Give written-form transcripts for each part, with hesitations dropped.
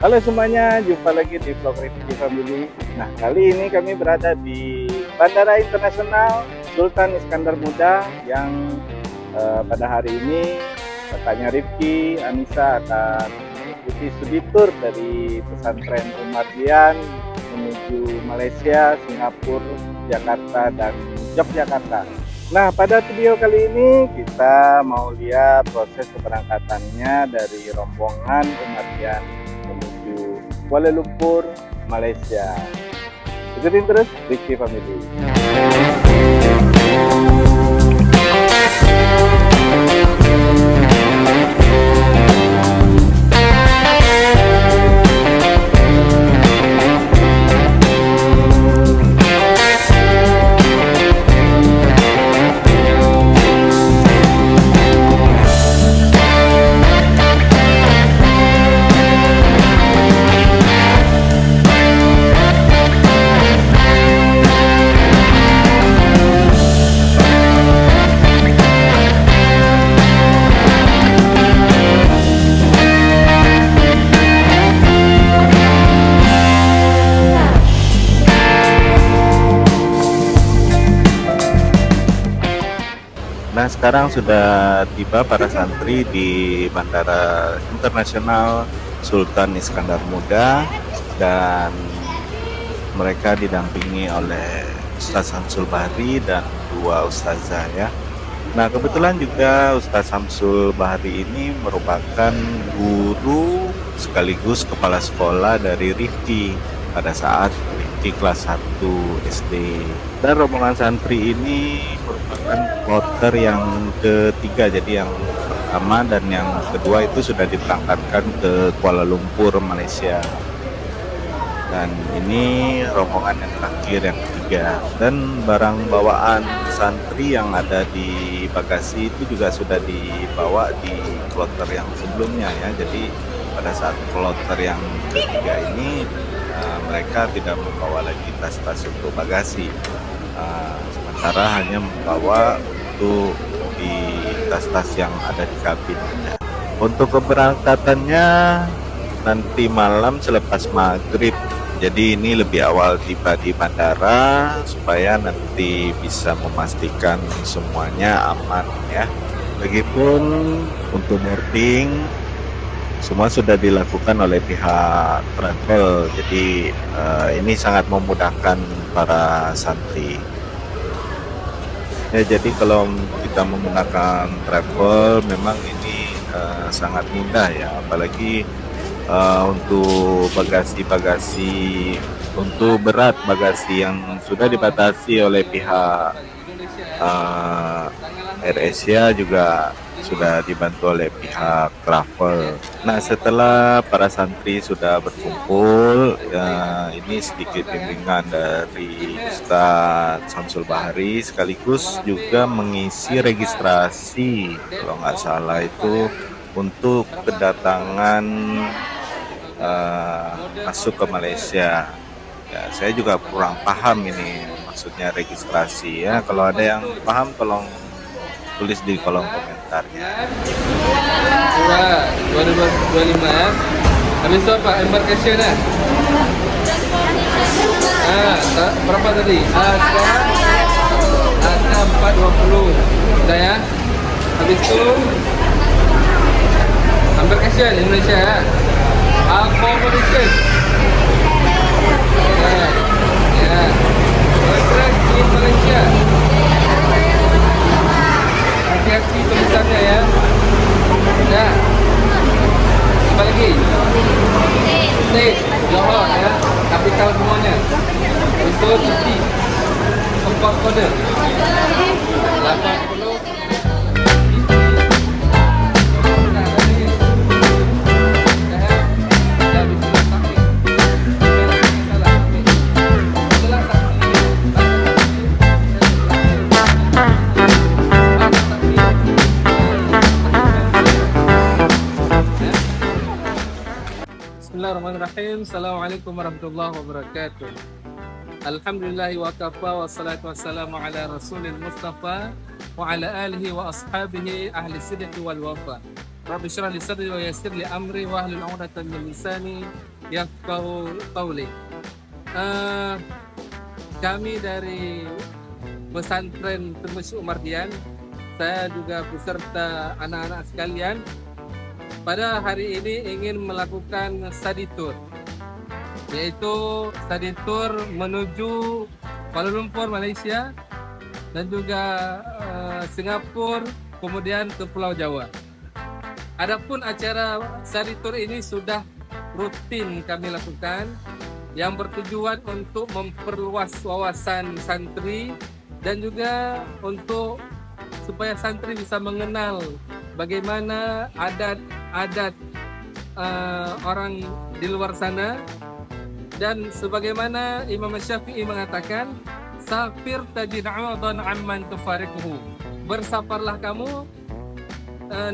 Halo semuanya, jumpa lagi di vlog Rifki Family. Nah, kali ini kami berada di Bandara Internasional Sultan Iskandar Muda yang pada hari ini kakaknya Rifki, Anissa akan mengikuti studi tour dari pesantren Umardian menuju Malaysia, Singapura, Jakarta, dan Yogyakarta. Nah, pada video kali ini kita mau lihat proses keberangkatannya dari rombongan Umardian menuju Kuala Lumpur, Malaysia. Ikutin terus Rifki Family. Nah, sekarang sudah tiba para santri di Bandara Internasional Sultan Iskandar Muda dan mereka didampingi oleh Ustaz Samsul Bahri dan dua ustazah ya. Nah, kebetulan juga Ustaz Samsul Bahri ini merupakan guru sekaligus kepala sekolah dari Rifki pada saat Rifki kelas 1 SD. Dan rombongan santri ini merupakan kloter yang ketiga, jadi yang pertama dan yang kedua itu sudah diberangkatkan ke Kuala Lumpur, Malaysia. Dan ini rombongan yang terakhir, yang ketiga. Dan barang bawaan santri yang ada di bagasi itu juga sudah dibawa di kloter yang sebelumnya ya. Jadi pada saat kloter yang ketiga ini mereka tidak membawa lagi tas-tas untuk bagasi. Sementara hanya membawa untuk di tas-tas yang ada di kabin. Untuk keberangkatannya nanti malam selepas maghrib. Jadi ini lebih awal tiba di bandara supaya nanti bisa memastikan semuanya aman ya. Begitupun untuk boarding semua sudah dilakukan oleh pihak travel. Jadi ini sangat memudahkan para santri. Ya, jadi kalau kita menggunakan travel memang ini sangat mudah ya, apalagi untuk bagasi-bagasi untuk berat bagasi yang sudah dibatasi oleh pihak AirAsia juga sudah dibantu oleh pihak travel. Nah, setelah para santri sudah berkumpul, ini sedikit bimbingan dari Ustaz Samsul Bahri sekaligus juga mengisi registrasi kalau nggak salah itu untuk kedatangan masuk ke Malaysia. Ya, saya juga kurang paham ini maksudnya registrasi ya. Kalau ada yang paham tolong tulis di kolom komentarnya. 2025 ya. Habis itu apa? Embarkation ya? Berapa tadi? Ada 420. Sudah ya? Habis itu embarkation Indonesia ya. Accommodation. Ya. Address in Malaysia. Hati-hati tulisannya ya. Ya. Apa lagi? State, Johor ya. Kapital semuanya. Itu cuti. Tempat kode 80. Bismillahirrahmanirrahim. Assalamualaikum warahmatullahi wabarakatuh. Alhamdulillah wa kafa wa salatu wassalamu ala rasulil mustafa wa ala alihi wa ashabihi ahli sidqi wal wafa. Rabbi shrah li sadri wa yassir li amri wahlul 'uqdatam min lisani yafqahu qawli. Kami dari pesantren Termus Umar Dian, saya juga beserta anak-anak sekalian, pada hari ini ingin melakukan study tour, yaitu study tour menuju Kuala Lumpur, Malaysia, dan juga Singapura, kemudian ke Pulau Jawa. Adapun acara study tour ini sudah rutin kami lakukan, yang bertujuan untuk memperluas wawasan santri dan juga untuk supaya santri bisa mengenal bagaimana adat-adat orang di luar sana, dan sebagaimana Imam Syafi'i mengatakan, safir tajid 'awadan 'amman tufariquhu. Bersafarlah kamu,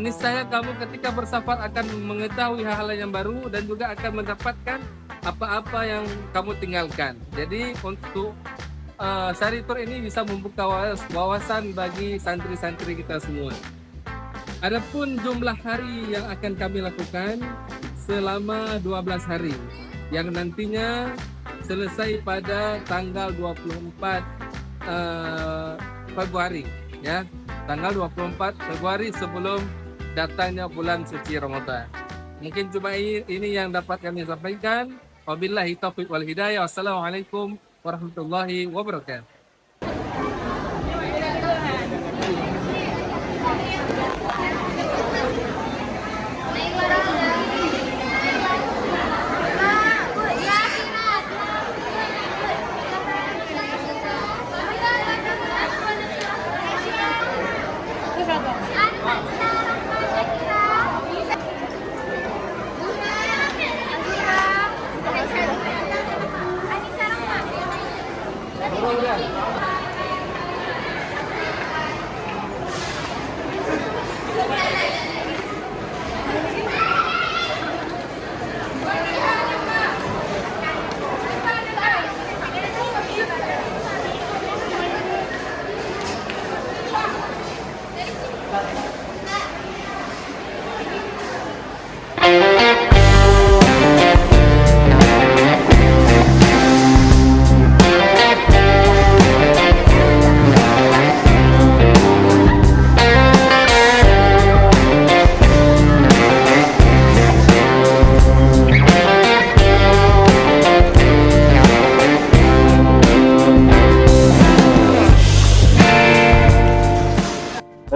niscaya kamu ketika bersafar akan mengetahui hal-hal yang baru dan juga akan mendapatkan apa-apa yang kamu tinggalkan. Jadi untuk study tour ini bisa membuka wawasan bagi santri-santri kita semua. Adapun jumlah hari yang akan kami lakukan selama 12 hari, yang nantinya selesai pada tanggal 24 Februari, ya. Tanggal 24 Februari sebelum datangnya bulan suci Ramadan. Mungkin cuma ini yang dapat kami sampaikan. Wabillahi taufiq wal hidayah. Wassalamualaikum warahmatullahi wabarakatuh.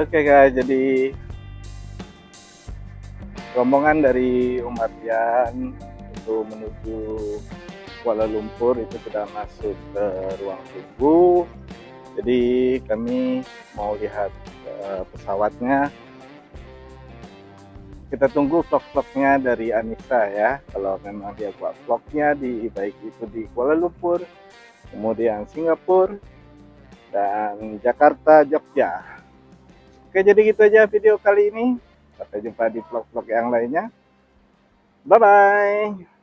Oke guys, jadi rombongan dari Umar Dian untuk menuju Kuala Lumpur itu sudah masuk ke ruang tunggu. Jadi kami mau lihat pesawatnya. Kita tunggu vlog-vlognya dari Anissa ya. Kalau memang dia buat vlognya baik itu di Kuala Lumpur, kemudian Singapura, dan Jakarta, Jogja. Oke, jadi gitu aja video kali ini. Sampai jumpa di vlog-vlog yang lainnya. Bye-bye.